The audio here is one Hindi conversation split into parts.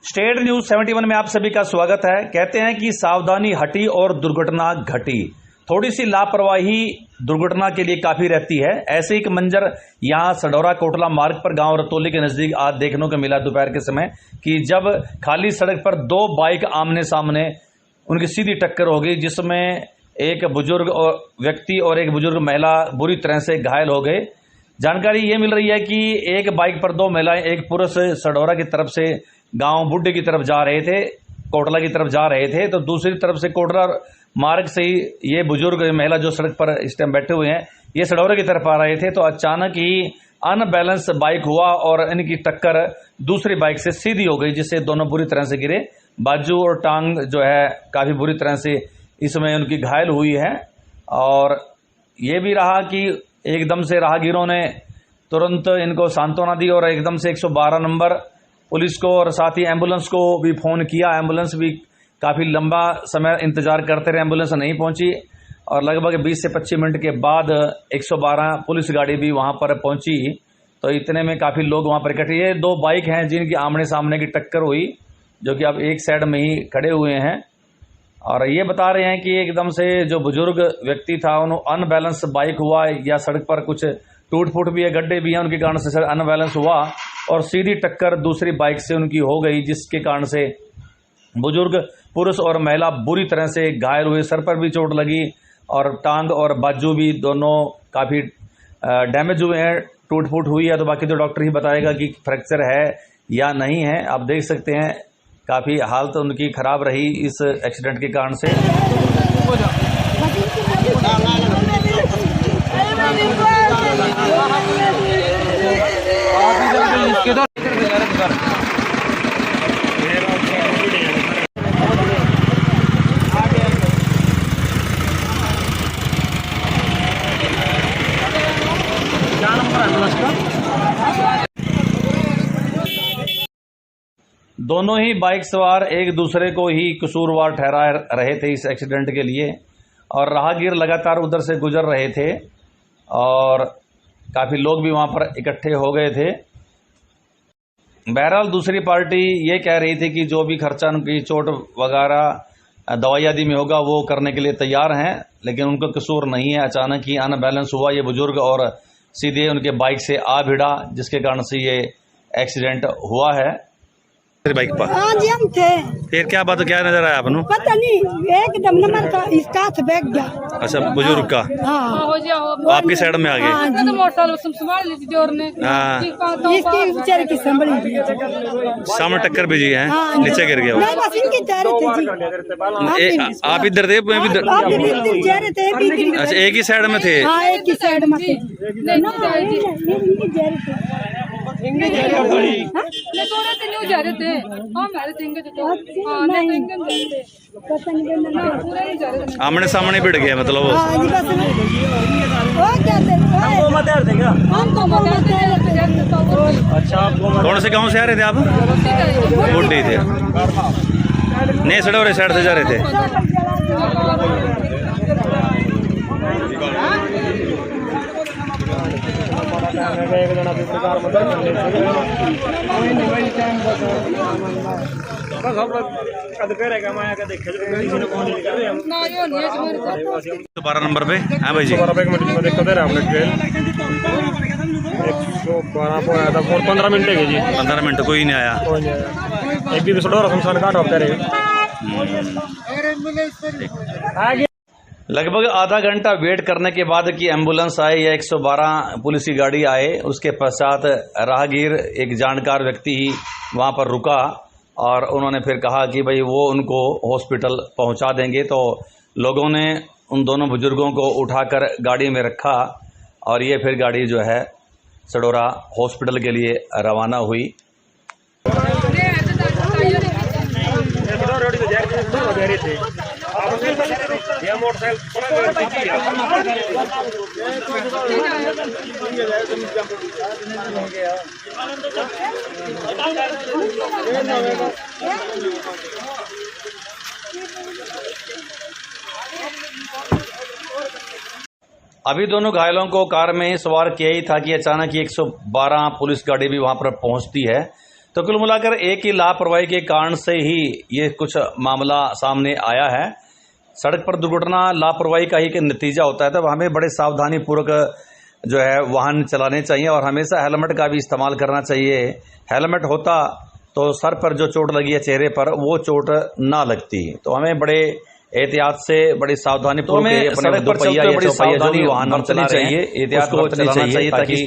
स्टेट न्यूज 71 में आप सभी का स्वागत है। कहते हैं कि सावधानी हटी और दुर्घटना घटी। थोड़ी सी लापरवाही दुर्घटना के लिए काफी रहती है। ऐसे एक मंजर यहां सडौरा कोटला मार्ग पर गांव रतौली के नजदीक आज देखने को मिला दोपहर के समय कि जब खाली सड़क पर दो बाइक आमने सामने उनकी सीधी टक्कर हो गई, जिसमें एक बुजुर्ग और व्यक्ति और एक बुजुर्ग महिला बुरी तरह से घायल हो गए। जानकारी ये मिल रही है कि एक बाइक पर दो महिलाएं, एक पुरुष सडौरा की तरफ से गांव बुड्ढे की तरफ जा रहे थे, कोटला की तरफ जा रहे थे, तो दूसरी तरफ से कोटला मार्ग से ही ये बुजुर्ग महिला जो सड़क पर इस टाइम बैठे हुए हैं, ये सडौरा की तरफ आ रहे थे। तो अचानक ही अनबैलेंस बाइक हुआ और इनकी टक्कर दूसरी बाइक से सीधी हो गई, जिससे दोनों बुरी तरह से गिरे। बाजू और टांग जो है काफी बुरी तरह से इसमें उनकी घायल हुई है। और ये भी रहा कि एकदम से राहगीरों ने तुरंत इनको सांत्वना दी और एकदम से 112 नंबर पुलिस को और साथ ही एम्बुलेंस को भी फोन किया। एम्बुलेंस भी काफी लंबा समय इंतजार करते रहे, एम्बुलेंस नहीं पहुंची और लगभग 20 से 25 मिनट के बाद 112 पुलिस गाड़ी भी वहां पर पहुंची। तो इतने में काफी लोग वहां पर इकट्ठे। ये दो बाइक हैं जिनकी आमने सामने की टक्कर हुई, जो कि अब एक साइड में ही खड़े हुए हैं। और ये बता रहे हैं कि एकदम से जो बुजुर्ग व्यक्ति था उन्होंने अनबैलेंस बाइक हुआ या सड़क पर कुछ टूट फूट भी है, गड्ढे भी हैं, उनके कारण से सर अनबैलेंस हुआ और सीधी टक्कर दूसरी बाइक से उनकी हो गई, जिसके कारण से बुजुर्ग पुरुष और महिला बुरी तरह से घायल हुए। सर पर भी चोट लगी और टांग और बाजू भी दोनों काफ़ी डैमेज हुए हैं, टूट फूट हुई है। तो बाकी तो डॉक्टर ही बताएगा कि फ्रैक्चर है या नहीं है। आप देख सकते हैं काफ़ी हालत उनकी खराब रही इस एक्सीडेंट के कारण से। दोनों ही बाइक सवार एक दूसरे को ही कसूरवार ठहरा रहे थे इस एक्सीडेंट के लिए और राहगीर लगातार उधर से गुजर रहे थे और काफ़ी लोग भी वहां पर इकट्ठे हो गए थे। बहरहाल दूसरी पार्टी ये कह रही थी कि जो भी खर्चा उनकी चोट वगैरह दवाई आदि में होगा वो करने के लिए तैयार हैं, लेकिन उनका कसूर नहीं है। अचानक ही अनबैलेंस हुआ ये बुजुर्ग और सीधे उनके बाइक से आ भिड़ा, जिसके कारण से ये एक्सीडेंट हुआ है। बाइक पर हाँ जी हम थे। फिर क्या बात, क्या नजर आया आपको? पता नहीं, एकदम नंबर का इसका बैग गया। अच्छा, बुजुर्ग का? हाँ, आपकी साइड में आ गए? हाँ, इसकी बेचारे की संभली सामने टक्कर भी जी है। हाँ, नीचे गिर गया। नहीं, बस इनके जा रहे थे जी। आप इधर थे, मैं भी इधर। जा रहे थे। अच्छा, एक ही साइड में थे? हाँ, एक ही साइड में थे। आमने सामने भिड़ गया मतलब? अच्छा, कौन से गांव से आ रहे थे आप? बुड्ढी थे, नहीं सडौरे साइड से जा रहे थे। तो 12 नंबर पे हाँ भाई जी, 15 मिनट है जी। 15 मिनट कोई नहीं आया। एक भी सडौरा शमशान घाट होते रहे। लगभग आधा घंटा वेट करने के बाद कि एम्बुलेंस आए या 112 पुलिस की गाड़ी आए, उसके पश्चात राहगीर एक जानकार व्यक्ति ही वहां पर रुका और उन्होंने फिर कहा कि भाई वो उनको हॉस्पिटल पहुंचा देंगे। तो लोगों ने उन दोनों बुजुर्गों को उठाकर गाड़ी में रखा और ये फिर गाड़ी जो है सडौरा हॉस्पिटल के लिए रवाना हुई। अभी दोनों घायलों को कार में सवार किया ही था कि अचानक ही 112 पुलिस गाड़ी भी वहां पर पहुंचती है। तो कुल मिलाकर एक ही लापरवाही के कारण से ही ये कुछ मामला सामने आया है। सड़क पर दुर्घटना लापरवाही का ही एक नतीजा होता है, तब हमें बड़े सावधानी पूर्वक जो है वाहन चलाने चाहिए और हमेशा हेलमेट का भी इस्तेमाल करना चाहिए। हेलमेट होता तो सर पर जो चोट लगी है चेहरे पर, वो चोट ना लगती। तो हमें बड़े एहतियात से, बड़ी सावधानी पूर्वक अपने दोपहिया या चौपहिया जो भी वाहन हम चला रहे हैं, एहतियात को चलाना चाहिए ताकि इस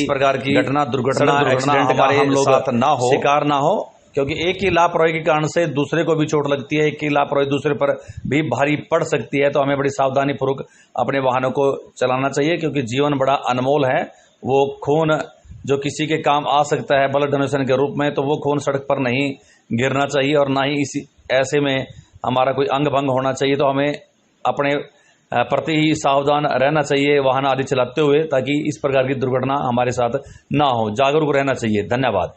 प्रकार की घटना, दुर्घटना, एक्सीडेंट का हम लोग साथ ना हो, शिकार ना हो। क्योंकि एक ही लापरवाही के कारण से दूसरे को भी चोट लगती है, एक ही लापरवाही दूसरे पर भी भारी पड़ सकती है। तो हमें बड़ी सावधानी पूर्वक अपने वाहनों को चलाना चाहिए, क्योंकि जीवन बड़ा अनमोल है। वो खून जो किसी के काम आ सकता है ब्लड डोनेशन के रूप में, तो वो खून सड़क पर नहीं गिरना चाहिए और ना ही इसी ऐसे में हमारा कोई अंग भंग होना चाहिए। तो हमें अपने प्रति ही सावधान रहना चाहिए वाहन आदि चलाते हुए, ताकि इस प्रकार की दुर्घटना हमारे साथ ना हो। जागरूक रहना चाहिए। धन्यवाद।